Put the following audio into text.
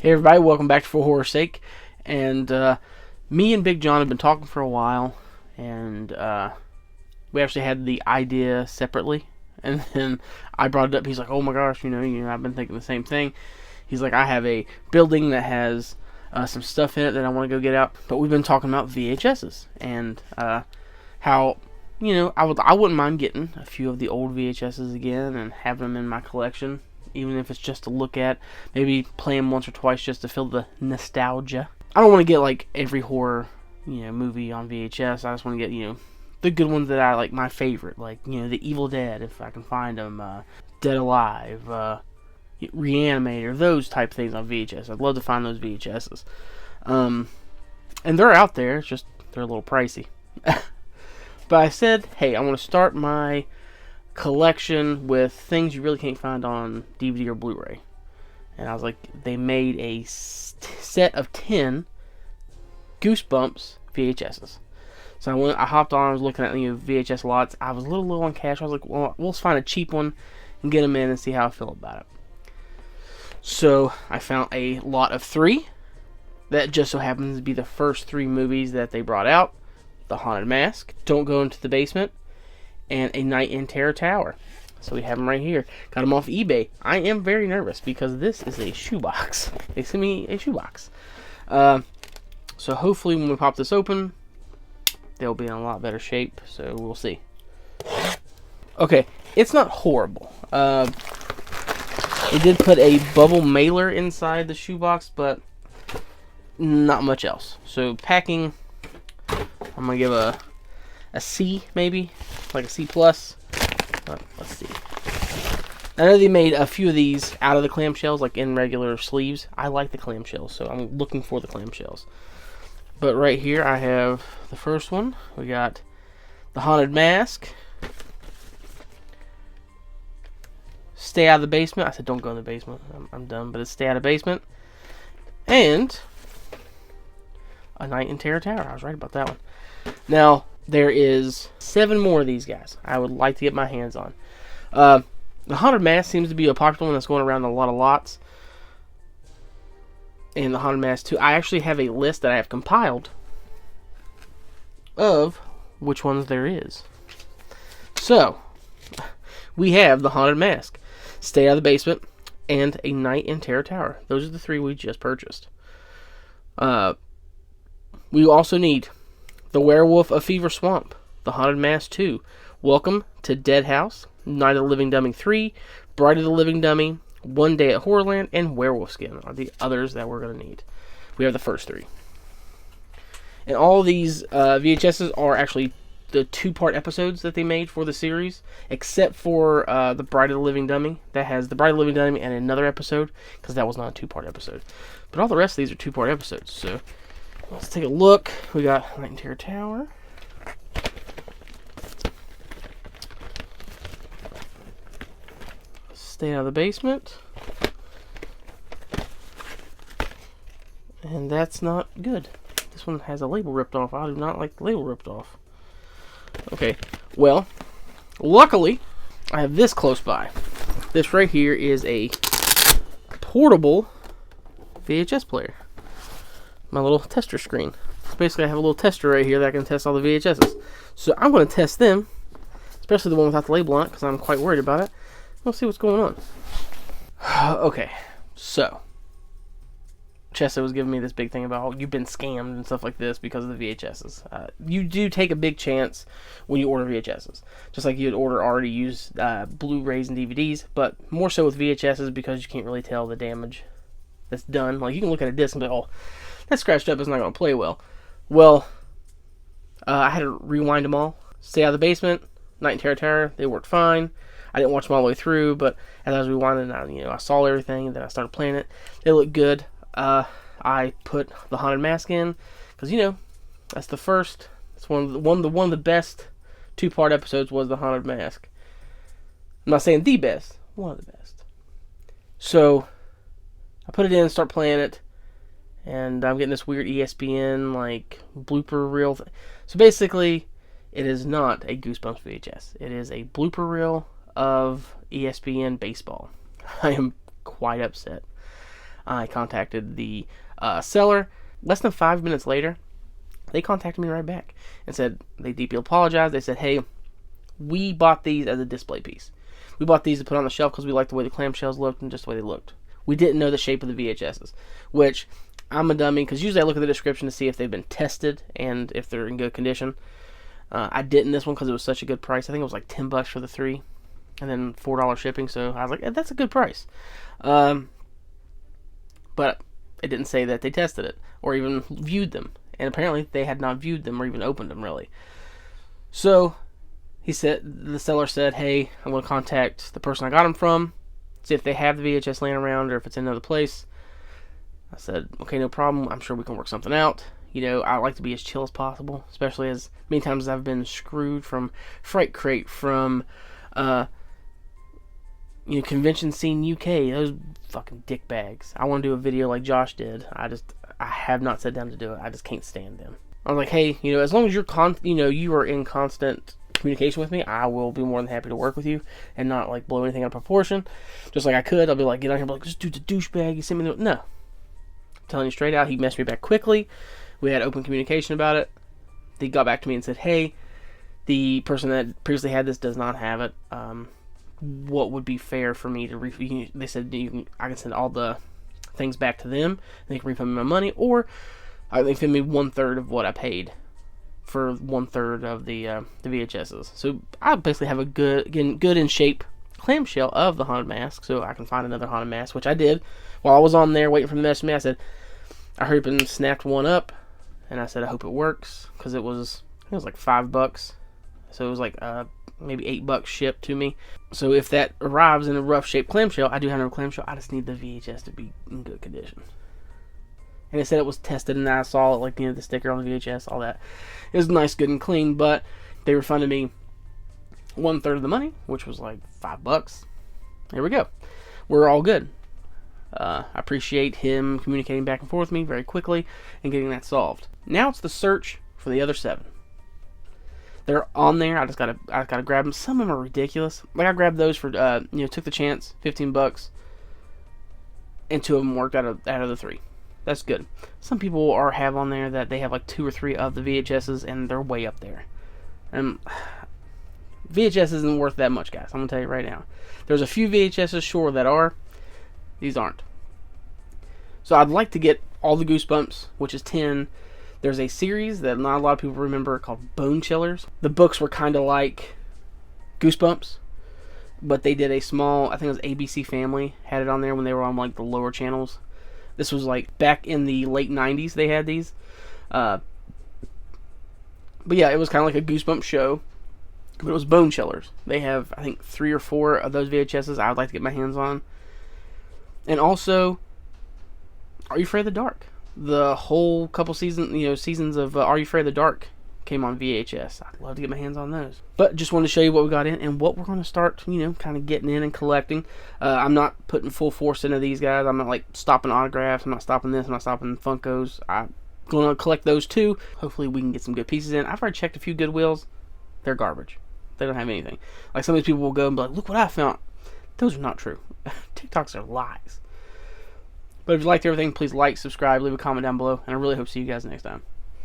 Hey everybody, welcome back to For Horror's Sake. And me and Big John have been talking for a while, and we actually had the idea separately. And then I brought it up. He's like, "Oh my gosh, I've been thinking the same thing." He's like, "I have a building that has some stuff in it that I want to go get out." But we've been talking about VHSs and how I wouldn't mind getting a few of the old VHSs again and having them in my collection, even if it's just to look at, maybe play them once or twice just to feel the nostalgia. I don't want to get like every horror, movie on VHS. I just want to get, the good ones that I like, my favorite, like, The Evil Dead, if I can find them, Dead Alive, Reanimator, those type things on VHS. I'd love to find those VHSs. And they're out there, it's just, they're a little pricey. But I said, hey, I want to start my collection with things you really can't find on DVD or Blu-ray. And I was like, they made a set of 10 Goosebumps VHSs. So I hopped on, I was looking at VHS lots. I was a little low on cash. I was like, well, let's find a cheap one and get them in and see how I feel about it. So I found a lot of 3. That just so happens to be the first 3 movies that they brought out. The Haunted Mask, Don't Go Into the Basement, and A Night in Terror Tower. So we have them right here. Got them off eBay. I am very nervous because this is a shoebox. They sent me a shoebox. So hopefully when we pop this open, they'll be in a lot better shape. So we'll see. Okay, it's not horrible. They did put a bubble mailer inside the shoebox, but not much else. So packing, I'm going to give a C, maybe, like a C+. Let's see. I know they made a few of these out of the clamshells, like in regular sleeves. I like the clamshells, so I'm looking for the clamshells. But right here, I have the first one. We got The Haunted Mask, Stay Out of the Basement. I said don't go in the basement. I'm done, but it's Stay Out of the Basement. And A Night in Terror Tower. I was right about that one. Now, there is 7 more of these guys I would like to get my hands on. The Haunted Mask seems to be a popular one that's going around a lot of lots. And the Haunted Mask 2, I actually have a list that I have compiled of which ones there is. So, we have the Haunted Mask, Stay Out of the Basement, and A Night in Terror Tower. Those are the 3 we just purchased. We also need The Werewolf of Fever Swamp, The Haunted Mask 2, Welcome to Dead House, Night of the Living Dummy 3, Bride of the Living Dummy, One Day at Horrorland, and Werewolf Skin are the others that we're going to need. We have the first 3. And all these VHSs are actually the 2-part episodes that they made for the series, except for the Bride of the Living Dummy. That has the Bride of the Living Dummy and another episode, because that was not a 2-part episode. But all the rest of these are 2-part episodes, so let's take a look. We got Night in Terror Tower. Stay Out of the Basement. And that's not good. This one has a label ripped off. I do not like the label ripped off. Okay, well, luckily, I have this close by. This right here is a portable VHS player. My little tester screen. So basically, I have a little tester right here that I can test all the VHSs. So I'm going to test them, especially the one without the label on it, because I'm quite worried about it. We'll see what's going on. Okay, so Chessa was giving me this big thing about, oh, you've been scammed and stuff like this because of the VHSs. You do take a big chance when you order VHSs, just like you'd order already used Blu-rays and DVDs, but more so with VHSs because you can't really tell the damage that's done. Like, you can look at a disc and be like, oh, that scratched up is not going to play well. Well, I had to rewind them all. Stay Out of the Basement, Night in Terror Tower, they worked fine. I didn't watch them all the way through, but as I was rewinding, I saw everything, and then I started playing it. They looked good. I put the Haunted Mask in, because, that's the first. It's one of the best 2-part episodes was the Haunted Mask. I'm not saying the best, one of the best. So I put it in, start playing it, and I'm getting this weird ESPN blooper reel thing. So basically, it is not a Goosebumps VHS. It is a blooper reel of ESPN baseball. I am quite upset. I contacted the seller. Less than 5 minutes later, they contacted me right back and said they deeply apologized. They said, hey, we bought these as a display piece. We bought these to put on the shelf because we liked the way the clamshells looked and just the way they looked. We didn't know the shape of the VHSs, which I'm a dummy because usually I look at the description to see if they've been tested and if they're in good condition. I didn't this one because it was such a good price. I think it was like $10 for the 3 and then $4 shipping, so I was like, that's a good price. But it didn't say that they tested it or even viewed them. And apparently they had not viewed them or even opened them, really. So the seller said, hey, I'm going to contact the person I got them from, see if they have the VHS laying around or if it's in another place. I said, okay, no problem. I'm sure we can work something out. You know, I like to be as chill as possible, especially as many times as I've been screwed from Fright Crate, from Convention Scene UK, those fucking dick bags. I want to do a video like Josh did. I have not sat down to do it. I just can't stand them. I was like, hey, as long as you are in constant communication with me, I will be more than happy to work with you and not like blow anything out of proportion. Just like I could, I'll be like, get on here, and be like, this dude's a douchebag. He sent me no. I'm telling you straight out, he messed me back quickly. We had open communication about it. They got back to me and said, hey, the person that previously had this does not have it. What would be fair for me to they said I can send all the things back to them, and they can refund me my money, or they can send me 1/3 of what I paid for 1/3 of the VHSs. So I basically have a good in shape clamshell of the Haunted Mask, so I can find another Haunted Mask, which I did. While I was on there waiting for them to message me, I said, I hurried up and snapped one up, and I said I hope it works, because it was like $5, so it was like maybe $8 shipped to me. So if that arrives in a rough shaped clamshell, I do have no clamshell. I just need the VHS to be in good condition. And it said it was tested, and I saw it, like the sticker on the VHS, all that. It was nice, good, and clean, but they refunded me 1/3 of the money, which was like $5. There we go. We're all good. I appreciate him communicating back and forth with me very quickly and getting that solved. Now it's the search for the other 7. They're on there. I gotta grab them. Some of them are ridiculous. Like I grabbed those for took the chance, $15, and 2 of them worked out of the 3. That's good. Some people have on there that they have like 2 or 3 of the VHSs and they're way up there. VHS isn't worth that much, guys. I'm gonna tell you right now. There's a few VHSs, sure, that are. These aren't. So I'd like to get all the Goosebumps, which is 10. There's a series that not a lot of people remember called Bone Chillers. The books were kind of like Goosebumps, but they did a small, I think it was ABC Family, had it on there when they were on like the lower channels. This was like back in the late 90s they had these. But yeah, it was kind of like a Goosebumps show, but it was Bone Chillers. They have, I think, 3 or 4 of those VHSs I would like to get my hands on. And also, Are You Afraid of the Dark? The whole couple seasons of Are You Afraid of the Dark came on VHS. I'd love to get my hands on those. But just wanted to show you what we got in and what we're going to start, kind of getting in and collecting. I'm not putting full force into these guys. I'm not like stopping autographs. I'm not stopping this. I'm not stopping Funkos. I'm going to collect those too. Hopefully we can get some good pieces in. I've already checked a few Goodwills. They're garbage. They don't have anything. Like some of these people will go and be like, look what I found. Those are not true. TikToks are lies. But if you liked everything, please like, subscribe, leave a comment down below, and I really hope to see you guys next time.